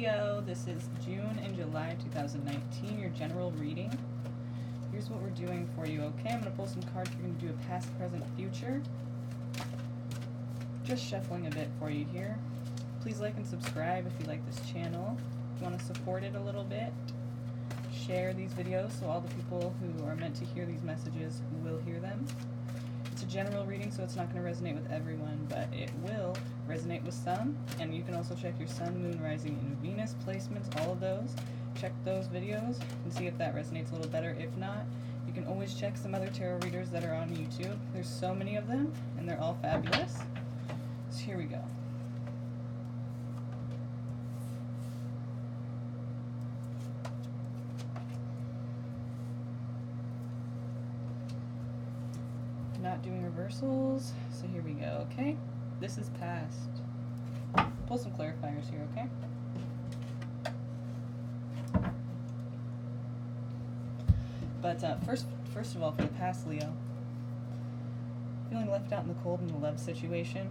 Leo, this is June and July 2019, your general reading. Here's what we're doing for you, okay? I'm going to pull some cards. We're going to do a past, present, future. Just shuffling a bit for you here. Please like and subscribe if you like this channel. If you want to support it a little bit, share these videos so all the people who are meant to hear these messages will hear them. It's a general reading, so it's not going to resonate with everyone, but it will resonate with some. And you can also check your sun, moon, rising, and Venus placements, all of those. Check those videos and see if that resonates a little better. If not, you can always check some other tarot readers that are on YouTube. There's so many of them, and they're all fabulous. So here we go. Not doing reversals, so here we go, okay? This is past. Pull some clarifiers here, okay? But first of all, for the past, Leo, feeling left out in the cold in the love situation,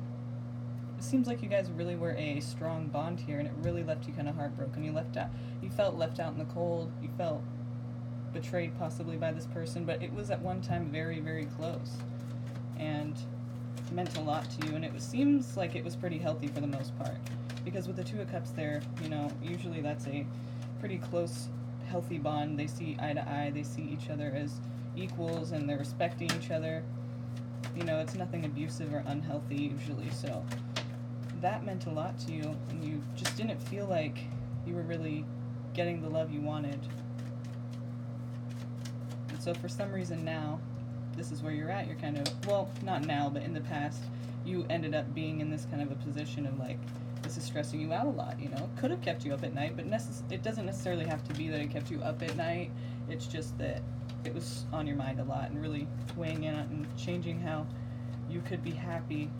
it seems like you guys really were a strong bond here, and it really left you kind of heartbroken. You felt left out in the cold. You felt betrayed possibly by this person, but it was at one time very, very close and meant a lot to you, and seems like it was pretty healthy for the most part, because with the Two of Cups there, you know, usually that's a pretty close, healthy bond. They see eye to eye, they see each other as equals, and they're respecting each other. You know, it's nothing abusive or unhealthy usually, so that meant a lot to you, and you just didn't feel like you were really getting the love you wanted. And so for some reason now, this is where you're at. You're kind of, well, not now, but in the past, you ended up being in this kind of a position of like, this is stressing you out a lot, you know? Could have kept you up at night, but it doesn't necessarily have to be that it kept you up at night. It's just that it was on your mind a lot and really weighing in on and changing how you could be happy.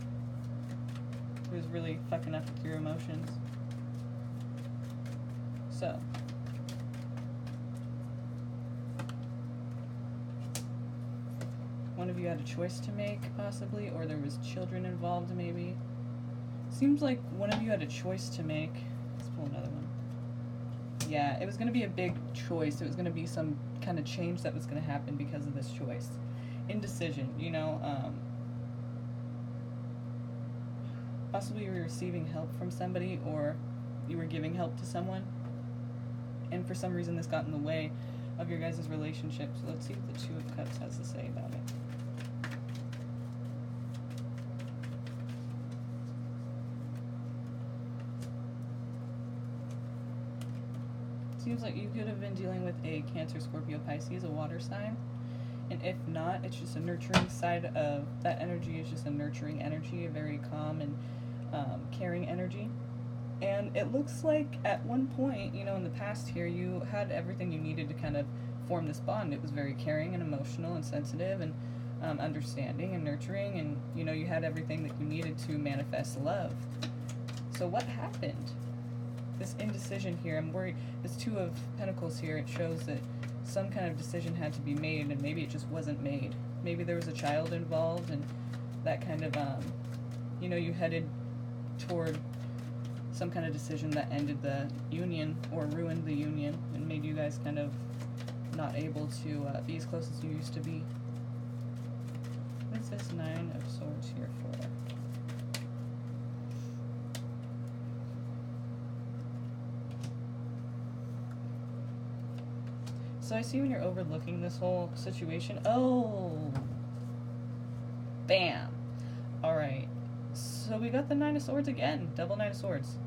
It was really fucking up with your emotions. So, one of you had a choice to make, possibly, or there was children involved, maybe. Seems like one of you had a choice to make. Let's pull another one. Yeah, it was going to be a big choice. It was going to be some kind of change that was going to happen because of this choice. Indecision, you know. Possibly you were receiving help from somebody, or you were giving help to someone, and for some reason this got in the way of your guys' relationship. So let's see what the Two of Cups has to say about it. Seems like you could have been dealing with a Cancer, Scorpio, Pisces, a water sign. And if not, it's just a nurturing side of that energy. Is just a nurturing energy, a very calm and caring energy. And it looks like at one point, you know, in the past here, you had everything you needed to kind of form this bond. It was very caring and emotional and sensitive and understanding and nurturing. And, you know, you had everything that you needed to manifest love. So what happened? This indecision here, I'm worried. This Two of Pentacles here, it shows that some kind of decision had to be made, and maybe it just wasn't made. Maybe there was a child involved, and that kind of, you know, you headed toward some kind of decision that ended the union or ruined the union and made you guys kind of not able to be as close as you used to be. What's this Nine of Swords here for? So I see when you're overlooking this whole situation. Oh! Bam! Alright. So we got the Nine of Swords again. Double Nine of Swords.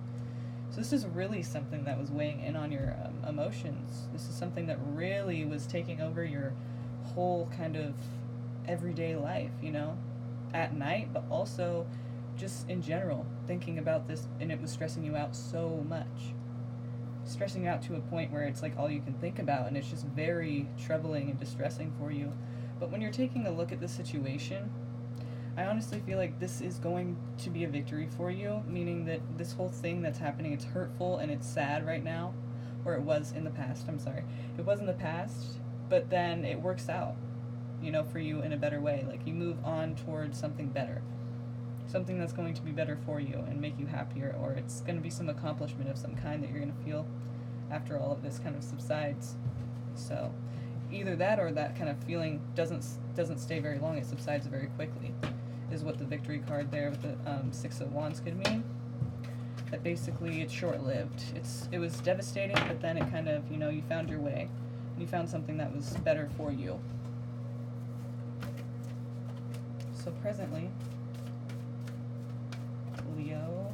So this is really something that was weighing in on your emotions. This is something that really was taking over your whole kind of everyday life, you know? At night, but also just in general. Thinking about this, and it was stressing you out so much. Stressing out to a point where it's like all you can think about, and it's just very troubling and distressing for you. But when you're taking a look at the situation, I honestly feel like this is going to be a victory for you, meaning that this whole thing that's happening, it's hurtful and it's sad right now, or it was in the past, I'm sorry. It was in the past, but then it works out, you know, for you in a better way. Like, you move on towards something better. something that's going to be better for you and make you happier, or it's going to be some accomplishment of some kind that you're going to feel after all of this kind of subsides. So either that or that kind of feeling doesn't stay very long, it subsides very quickly, is what the victory card there with the Six of Wands could mean. That basically it's short-lived. It was devastating, but then it kind of, you found your way, and you found something that was better for you. So presently, Leo,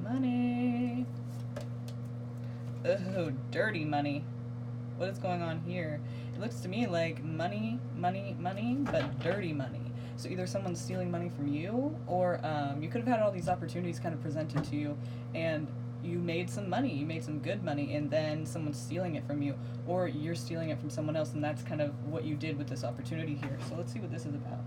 money. Oh, dirty money. What is going on here? It looks to me like money, but dirty money. So either someone's stealing money from you, or you could have had all these opportunities kind of presented to you, and you made some money, you made some good money, and then someone's stealing it from you, or you're stealing it from someone else, and that's kind of what you did with this opportunity here. So let's see what this is about.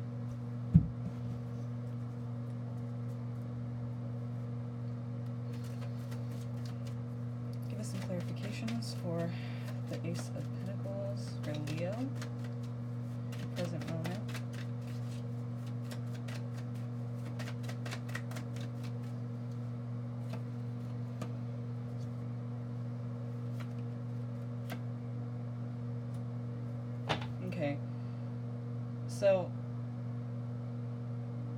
Give us some clarifications for the Ace of Pentacles for Leo, present moment. Okay, so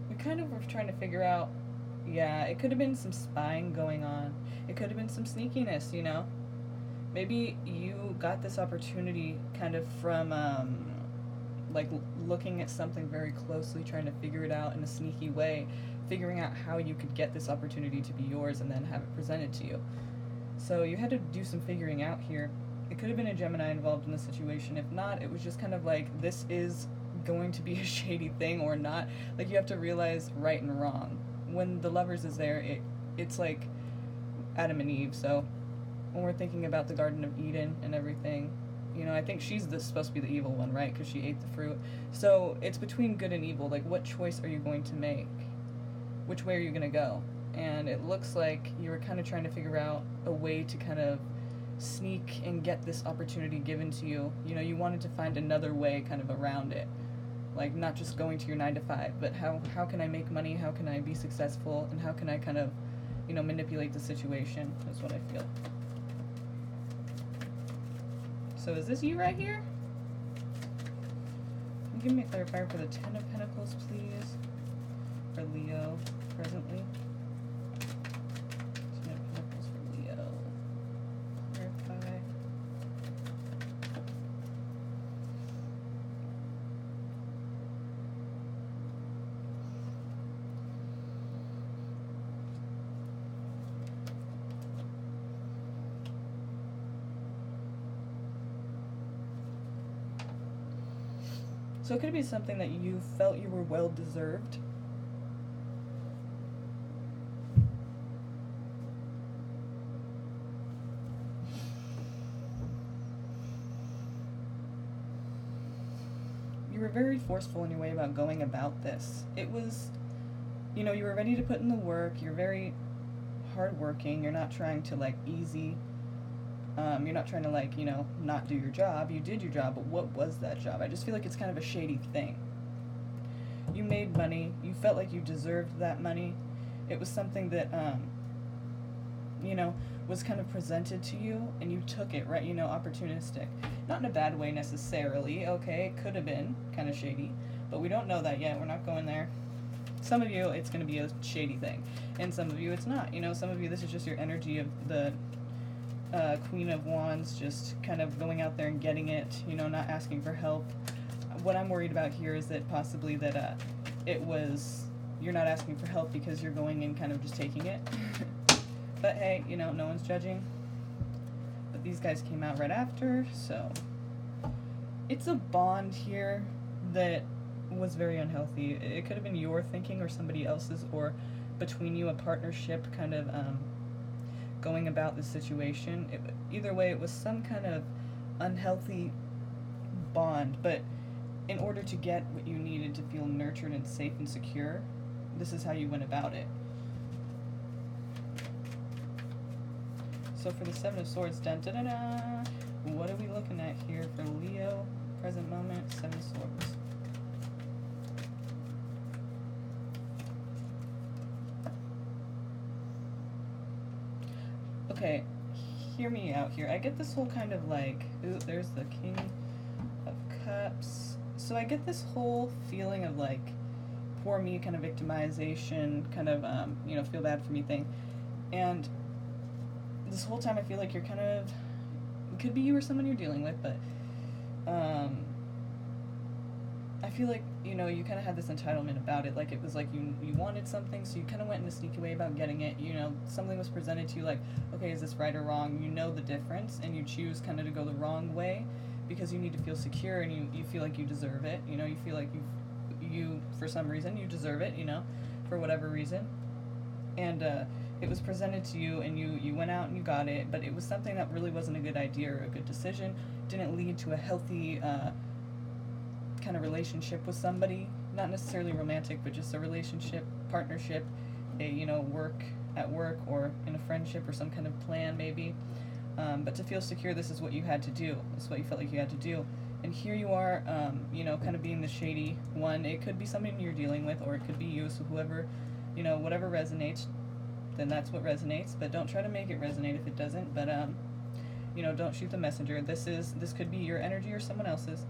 we kind of were trying to figure out, yeah, it could have been some spying going on. It could have been some sneakiness, Maybe you got this opportunity kind of from, like, looking at something very closely, trying to figure it out in a sneaky way, figuring out how you could get this opportunity to be yours and then have it presented to you. So you had to do some figuring out here. It could have been a Gemini involved in the situation. If not, it was just kind of like, this is going to be a shady thing or not. Like, you have to realize right and wrong. When the Lovers is there, it's like Adam and Eve, so when we're thinking about the Garden of Eden and everything, I think she's supposed to be the evil one, right? Because she ate the fruit. So it's between good and evil. Like, what choice are you going to make? Which way are you going to go? And it looks like you were kind of trying to figure out a way to kind of sneak and get this opportunity given to you. You wanted to find another way kind of around it. Like, not just going to your 9 to 5, but how can I make money? How can I be successful? And how can I kind of, manipulate the situation, is what I feel. So is this you right here? Give me a clarifier for the 10 of Pentacles, please. For Leo, presently. 10 of Pentacles for Leo. Clarify. So it could be something that you felt you were well deserved. You were very forceful in your way about going about this. It was, you were ready to put in the work. You're very hardworking. You're not trying to, like, easy. You're not trying to, like, not do your job. You did your job, but what was that job? I just feel like it's kind of a shady thing. You made money. You felt like you deserved that money. It was something that, was kind of presented to you, and you took it, right? Opportunistic. Not in a bad way necessarily. Okay, it could have been kind of shady, but we don't know that yet. We're not going there. Some of you, it's going to be a shady thing, and some of you, it's not. Some of you, this is just your energy of the Queen of Wands, just kind of going out there and getting it, not asking for help. What I'm worried about here is that possibly that you're not asking for help because you're going in kind of just taking it. But hey, no one's judging. But these guys came out right after, so it's a bond here that was very unhealthy. It could have been your thinking or somebody else's, or between you, a partnership kind of going about the situation. Either way, it was some kind of unhealthy bond, but in order to get what you needed to feel nurtured and safe and secure, this is how you went about it. So for the Seven of Swords, dun, da, da, da, what are we looking at here for Leo, present moment, Seven of Swords? Okay, hear me out here. I get this whole kind of like, ooh, there's the King of Cups. So I get this whole feeling of like, poor me, kind of victimization, kind of, you know, feel bad for me thing. And this whole time I feel like you're kind of, it could be you or someone you're dealing with, but I feel like, you know, you kind of had this entitlement about it. Like, it was like you wanted something, so you kind of went in a sneaky way about getting it. You know, something was presented to you like, okay, is this right or wrong? You know the difference, and you choose kind of to go the wrong way because you need to feel secure, and you feel like you deserve it. You know, you feel like you for some reason, you deserve it, you know, for whatever reason. And it was presented to you, and you went out and you got it, but it was something that really wasn't a good idea or a good decision. Didn't lead to a healthy kind of relationship with somebody, not necessarily romantic, but just a relationship, partnership, a, you know, work or in a friendship or some kind of plan maybe. But to feel secure, this is what you had to do. This is what you felt like you had to do. And here you are, you know, kind of being the shady one. It could be somebody you're dealing with, or it could be you. So whoever, you know, whatever resonates, then that's what resonates. But don't try to make it resonate if it doesn't. But you know, don't shoot the messenger. This could be your energy or someone else's.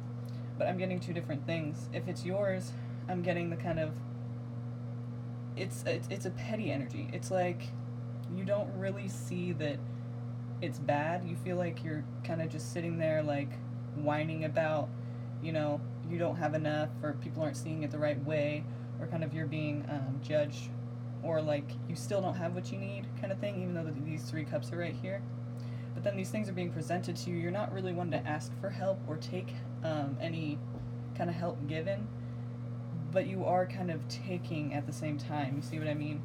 But I'm getting two different things. If it's yours, I'm getting the kind of, it's a petty energy. It's like you don't really see that it's bad. You feel like you're kind of just sitting there like whining about, you know, you don't have enough, or people aren't seeing it the right way, or kind of you're being judged, or like you still don't have what you need kind of thing, even though these three cups are right here. But then these things are being presented to you. You're not really one to ask for help or take any kind of help given, but you are kind of taking at the same time. You see what I mean?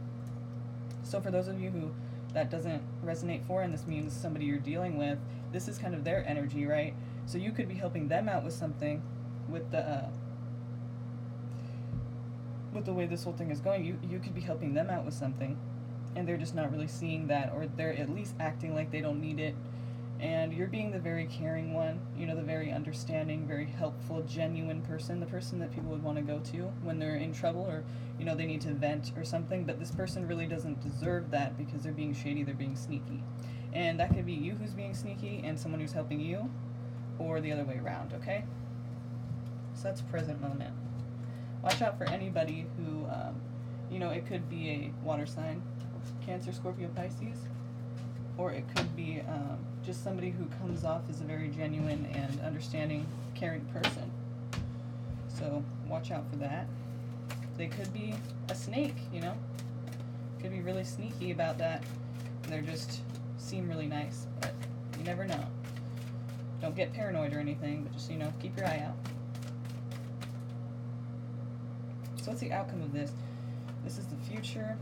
So for those of you who that doesn't resonate for, and this means somebody you're dealing with, this is kind of their energy, right? So you could be helping them out with something, with the way this whole thing is going. You could be helping them out with something, and they're just not really seeing that, or they're at least acting like they don't need it. And you're being the very caring one, you know, the very understanding, very helpful, genuine person, the person that people would want to go to when they're in trouble, or, you know, they need to vent or something. But this person really doesn't deserve that because they're being shady, they're being sneaky. And that could be you who's being sneaky and someone who's helping you, or the other way around, okay? So that's present moment. Watch out for anybody who, you know, it could be a water sign, Cancer, Scorpio, Pisces, or it could be just somebody who comes off as a very genuine and understanding, caring person. So watch out for that. They could be a snake, you know, could be really sneaky about that. They're just seem really nice, but you never know. Don't get paranoid or anything, but just, you know, keep your eye out. So what's the outcome of this? This is the future.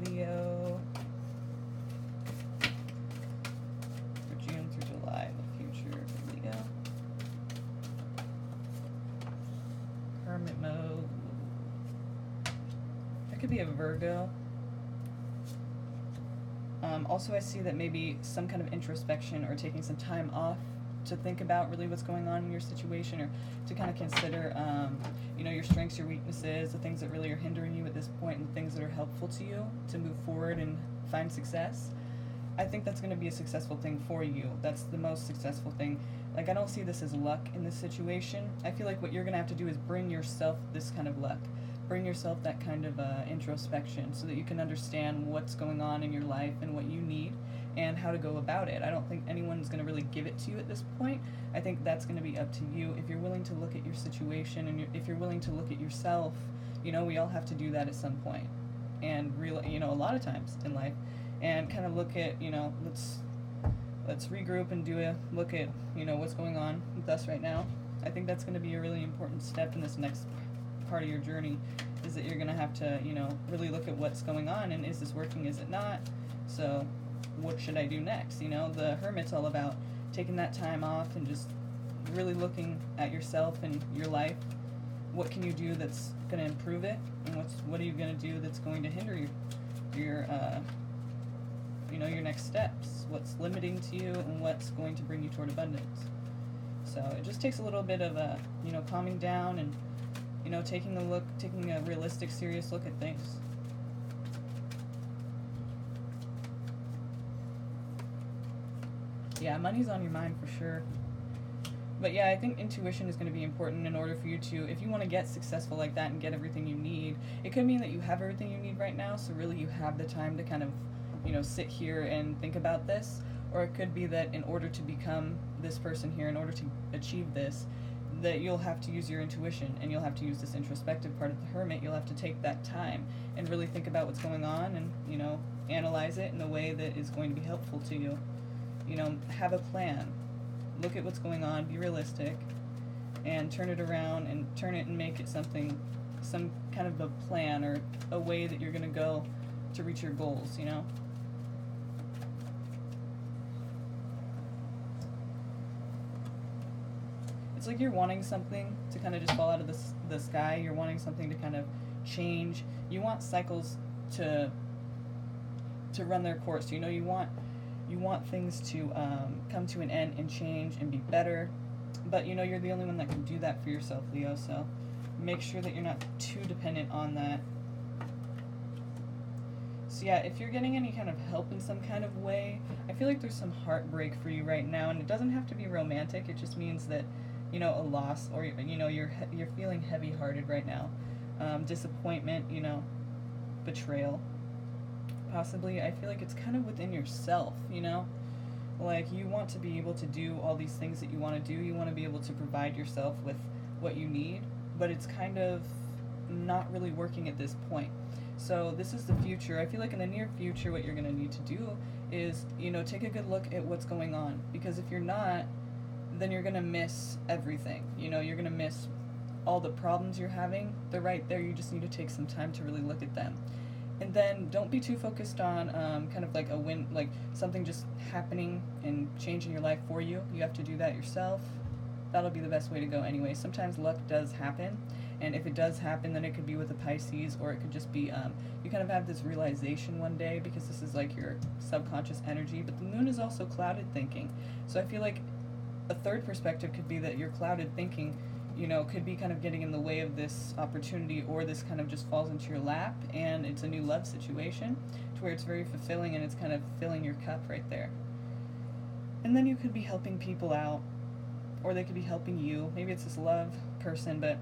Leo. For June through July, the future for Leo. Hermit mode. That could be a Virgo. Also, I see that maybe some kind of introspection or taking some time off to think about really what's going on in your situation, or to kind of consider, you know, your strengths, your weaknesses, the things that really are hindering you at this point, and things that are helpful to you to move forward and find success. I think that's going to be a successful thing for you. That's the most successful thing. Like, I don't see this as luck in this situation. I feel like what you're going to have to do is bring yourself this kind of luck. Bring yourself that kind of introspection, so that you can understand what's going on in your life and what you need and how to go about it. I don't think anyone's going to really give it to you at this point. I think that's going to be up to you. If you're willing to look at your situation, and if you're willing to look at yourself, you know, we all have to do that at some point. And really, you know, a lot of times in life, and kind of look at, you know, let's regroup and do a look at, you know, what's going on with us right now. I think that's going to be a really important step in this next part of your journey, is that you're going to have to, you know, really look at what's going on, and is this working, is it not? So what should I do next? You know, the Hermit's all about taking that time off and just really looking at yourself and your life. What can you do that's going to improve it, and what are you going to do that's going to hinder your you know, your next steps? What's limiting to you, and what's going to bring you toward abundance? So it just takes a little bit of you know, calming down and, you know, taking a realistic, serious look at things. Yeah, money's on your mind for sure. But yeah, I think intuition is going to be important in order for you to, if you want to get successful like that and get everything you need. It could mean that you have everything you need right now, so really you have the time to kind of, you know, sit here and think about this. Or it could be that in order to become this person here, in order to achieve this, that you'll have to use your intuition, and you'll have to use this introspective part of the Hermit. You'll have to take that time and really think about what's going on and, you know, analyze it in a way that is going to be helpful to you. You know, have a plan. Look at what's going on, be realistic, and turn it around and turn it and make it something, some kind of a plan or a way that you're going to go to reach your goals, you know? It's like you're wanting something to kind of just fall out of the sky. You're wanting something to kind of change. You want cycles to run their course. You know, you want things to come to an end and change and be better. But, you know, you're the only one that can do that for yourself, Leo. So make sure that you're not too dependent on that. So yeah, if you're getting any kind of help in some kind of way, I feel like there's some heartbreak for you right now. And it doesn't have to be romantic. It just means that, you know, a loss, or, you know, you're feeling heavy-hearted right now. Disappointment, you know, betrayal. Possibly, I feel like it's kind of within yourself, you know? Like, you want to be able to do all these things that you want to do. You want to be able to provide yourself with what you need, but it's kind of not really working at this point. So this is the future. I feel like in the near future, what you're going to need to do is, you know, take a good look at what's going on. Because if you're not, then you're going to miss everything. You know, you're going to miss all the problems you're having. They're right there. You just need to take some time to really look at them. And then don't be too focused on kind of like like something just happening and changing your life for you. You have to do that yourself. That'll be the best way to go anyway. Sometimes luck does happen, and if it does happen, then it could be with a Pisces, or it could just be you kind of have this realization one day, because this is like your subconscious energy. But the moon is also clouded thinking. So I feel like a third perspective could be that your clouded thinking, you know, could be kind of getting in the way of this opportunity, or this kind of just falls into your lap and it's a new love situation to where it's very fulfilling and it's kind of filling your cup right there. And then you could be helping people out, or they could be helping you. Maybe it's this love person, but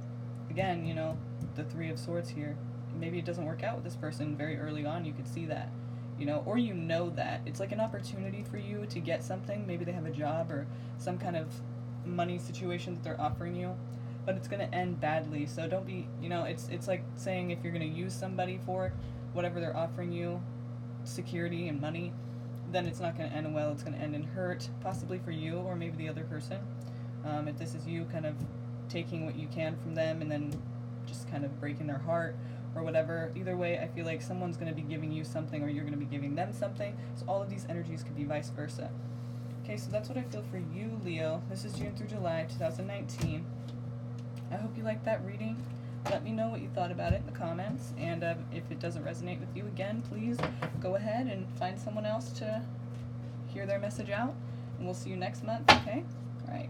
again, you know, the Three of Swords here. Maybe it doesn't work out with this person very early on. You could see that, you know, or you know that. It's like an opportunity for you to get something. Maybe they have a job or some kind of money situation that they're offering you, but it's going to end badly. So don't be, you know, it's like saying if you're going to use somebody for whatever they're offering you, security and money, then it's not going to end well. It's going to end in hurt, possibly for you or maybe the other person. If this is you kind of taking what you can from them and then just kind of breaking their heart or whatever, either way, I feel like someone's going to be giving you something, or you're going to be giving them something. So all of these energies could be vice versa. Okay, so that's what I feel for you, Leo. This is June through July 2019. I hope you liked that reading. Let me know what you thought about it in the comments. And if it doesn't resonate with you, again, please go ahead and find someone else to hear their message out. And we'll see you next month, okay? All right.